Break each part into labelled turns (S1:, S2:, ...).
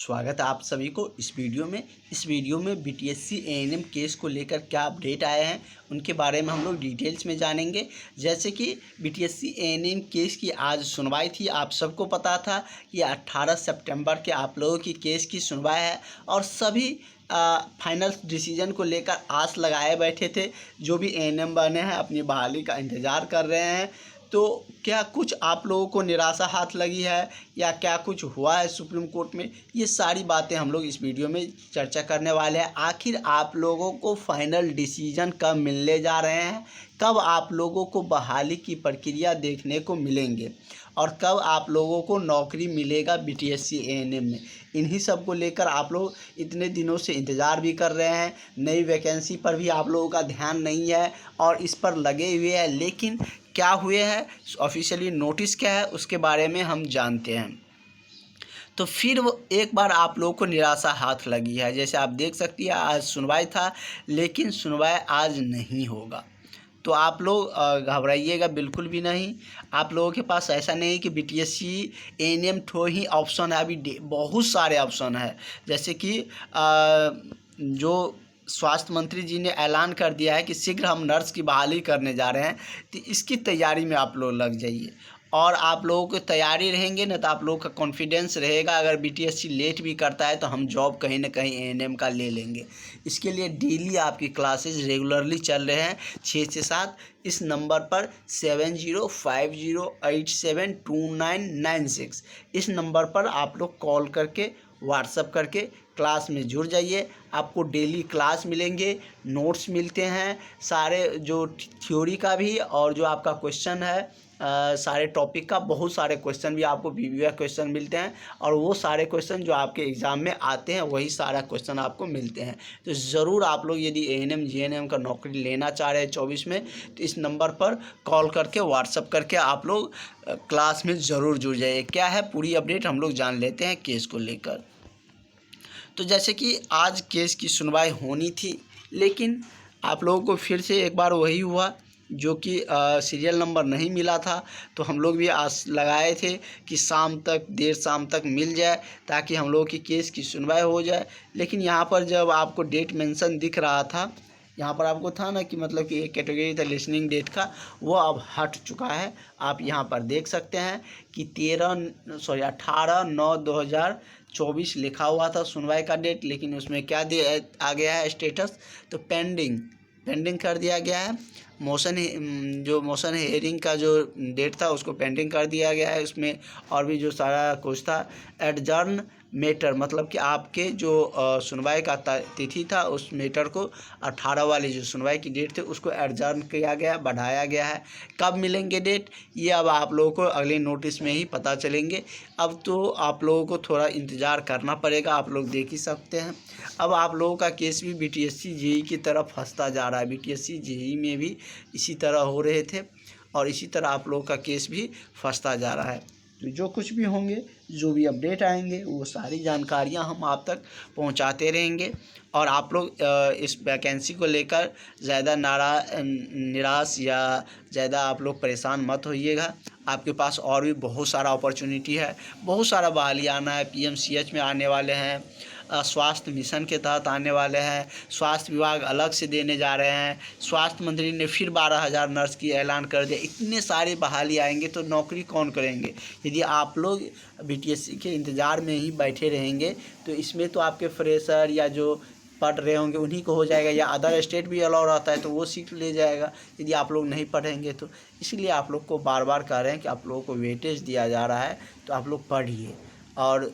S1: स्वागत है आप सभी को इस वीडियो में बीटीएससी एएनएम केस को लेकर क्या अपडेट आए हैं उनके बारे में हम लोग डिटेल्स में जानेंगे। जैसे कि बीटीएससी एएनएम केस की आज सुनवाई थी। आप सबको पता था कि 18 सितंबर के आप लोगों की केस की सुनवाई है और सभी फाइनल डिसीजन को लेकर आस लगाए बैठे थे। जो भी एएनएम बने हैं अपनी बहाली का इंतज़ार कर रहे हैं। तो क्या कुछ आप लोगों को निराशा हाथ लगी है या क्या कुछ हुआ है सुप्रीम कोर्ट में, ये सारी बातें हम लोग इस वीडियो में चर्चा करने वाले हैं। आखिर आप लोगों को फाइनल डिसीजन कब मिलने जा रहे हैं, कब आप लोगों को बहाली की प्रक्रिया देखने को मिलेंगे और कब आप लोगों को नौकरी मिलेगा बीटीएससी एएनएम में, इन्हीं सब को लेकर आप लोग इतने दिनों से इंतज़ार भी कर रहे हैं। नई वैकेंसी पर भी आप लोगों का ध्यान नहीं है और इस पर लगे हुए हैं, लेकिन क्या हुए हैं ऑफिशियली नोटिस क्या है उसके बारे में हम जानते हैं। तो फिर वो एक बार आप लोगों को निराशा हाथ लगी है। जैसे आप देख सकती है आज सुनवाई था लेकिन सुनवाई आज नहीं होगा, तो आप लोग घबराइएगा बिल्कुल भी नहीं। आप लोगों के पास ऐसा नहीं कि बीटीएससी एएनएम ठो ही ऑप्शन है, अभी बहुत सारे ऑप्शन है। जैसे कि जो स्वास्थ्य मंत्री जी ने ऐलान कर दिया है कि शीघ्र हम नर्स की बहाली करने जा रहे हैं, तो इसकी तैयारी में आप लोग लग जाइए। और आप लोगों को तैयारी रहेंगे ना तो आप लोगों का कॉन्फिडेंस रहेगा। अगर बीटीएससी लेट भी करता है तो हम जॉब कहीं ना कहीं एएनएम का ले लेंगे। इसके लिए डेली आपकी क्लासेस रेगुलरली चल रहे हैं 6 से 7 इस नंबर पर 7050872996 इस नंबर पर आप लोग कॉल करके व्हाट्सअप करके क्लास में जुड़ जाइए। आपको डेली क्लास मिलेंगे, नोट्स मिलते हैं सारे, जो थ्योरी का भी और जो आपका क्वेश्चन है सारे टॉपिक का, बहुत सारे क्वेश्चन भी आपको प्रीवियस क्वेश्चन मिलते हैं और वो सारे क्वेश्चन जो आपके एग्ज़ाम में आते हैं वही सारा क्वेश्चन आपको मिलते हैं। तो ज़रूर आप लोग यदि एएनएम जीएनएम का नौकरी लेना चाह रहे हैं 24 में, तो इस नंबर पर कॉल करके व्हाट्सअप करके आप लोग क्लास में ज़रूर जुड़ जाइए। क्या है पूरी अपडेट हम लोग जान लेते हैं केस को लेकर। तो जैसे कि आज केस की सुनवाई होनी थी लेकिन आप लोगों को फिर से एक बार वही हुआ जो कि सीरियल नंबर नहीं मिला था। तो हम लोग भी आस लगाए थे कि शाम तक, देर शाम तक मिल जाए ताकि हम लोगों की केस की सुनवाई हो जाए। लेकिन यहाँ पर जब आपको डेट मेंशन दिख रहा था, यहाँ पर आपको था ना कि मतलब कि एक कैटेगरी था लिसनिंग डेट का, वो अब हट चुका है। आप यहाँ पर देख सकते हैं कि 18/9/2024 लिखा हुआ था सुनवाई का डेट, लेकिन उसमें क्या आ गया है स्टेटस, तो पेंडिंग कर दिया गया है। मोशन हेयरिंग का जो डेट था उसको पेंडिंग कर दिया गया है। उसमें और भी जो सारा कुछ था एडजर्न मैटर, मतलब कि आपके जो सुनवाई का तिथि था उस मैटर को 18 वाली जो सुनवाई की डेट थी उसको एडजर्न किया गया, बढ़ाया गया है। कब मिलेंगे डेट ये अब आप लोगों को अगले नोटिस में ही पता चलेंगे। अब तो आप लोगों को थोड़ा इंतज़ार करना पड़ेगा, आप लोग देख ही सकते हैं। अब आप लोगों का केस भी बीटीएससी जेईई की तरफ फंसता जा रहा है। बीटीएससी जेईई में भी इसी तरह हो रहे थे और इसी तरह आप लोगों का केस भी फंसता जा रहा है। तो जो कुछ भी होंगे, जो भी अपडेट आएंगे, वो सारी जानकारियां हम आप तक पहुंचाते रहेंगे। और आप लोग इस वैकेंसी को लेकर ज़्यादा निराश या ज़्यादा आप लोग परेशान मत होइएगा। आपके पास और भी बहुत सारा अपॉर्चुनिटी है, बहुत सारा बहाली आना है। पीएमसीएच में आने वाले हैं, स्वास्थ्य मिशन के तहत आने वाले हैं, स्वास्थ्य विभाग अलग से देने जा रहे हैं। स्वास्थ्य मंत्री ने फिर 12,000 नर्स की ऐलान कर दिया। इतने सारे बहाली आएंगे तो नौकरी कौन करेंगे। यदि आप लोग बीटीएससी के इंतज़ार में ही बैठे रहेंगे तो इसमें तो आपके फ्रेशर या जो पढ़ रहे होंगे उन्हीं को हो जाएगा, या अदर स्टेट भी अलाउ रहता है तो वो सीट ले जाएगा यदि आप लोग नहीं पढ़ेंगे तो। इसलिए आप लोग को बार बार कह रहे हैं कि आप लोगों को वेटेज दिया जा रहा है तो आप लोग पढ़िए। और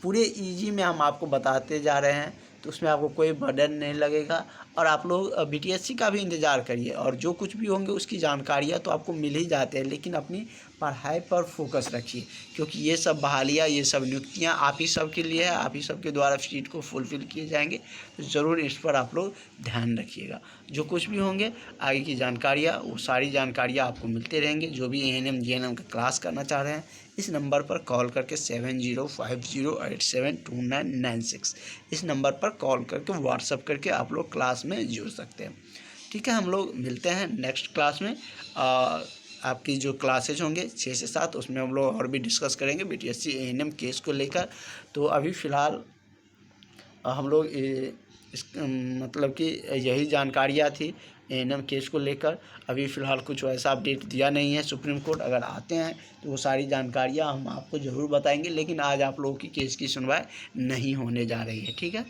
S1: पूरे ईजी में हम आपको बताते जा रहे हैं तो उसमें आपको कोई बर्डन नहीं लगेगा। और आप लोग बीटीएससी का भी इंतज़ार करिए और जो कुछ भी होंगे उसकी जानकारियाँ तो आपको मिल ही जाते हैं, लेकिन अपनी पढ़ाई पर फोकस रखिए क्योंकि ये सब बहालियाँ, ये सब नियुक्तियाँ आप ही सब के लिए है, आप ही सब के द्वारा सीट को फुलफ़िल किए जाएंगे। तो ज़रूर इस पर आप लोग ध्यान रखिएगा। जो कुछ भी होंगे आगे की जानकारियाँ, वो सारी जानकारियाँ आपको मिलते रहेंगे। जो भी एएनएम जीएनएम का क्लास करना चाह रहे हैं इस नंबर पर कॉल करके 7050872996 इस नंबर पर कॉल करके व्हाट्सअप करके आप लोग क्लास में जुड़ सकते हैं। ठीक है, हम लोग मिलते हैं नेक्स्ट क्लास में। आपकी जो क्लासेज होंगे 6 से 7, उसमें हम लोग और भी डिस्कस करेंगे बीटीएससी एएनएम केस को लेकर। तो अभी फ़िलहाल हम लोग मतलब कि यही जानकारियाँ थी एएनएम केस को लेकर। अभी फ़िलहाल कुछ वैसा अपडेट दिया नहीं है सुप्रीम कोर्ट, अगर आते हैं तो वो सारी जानकारियाँ हम आपको ज़रूर बताएंगे, लेकिन आज आप लोगों की केस की सुनवाई नहीं होने जा रही है। ठीक है।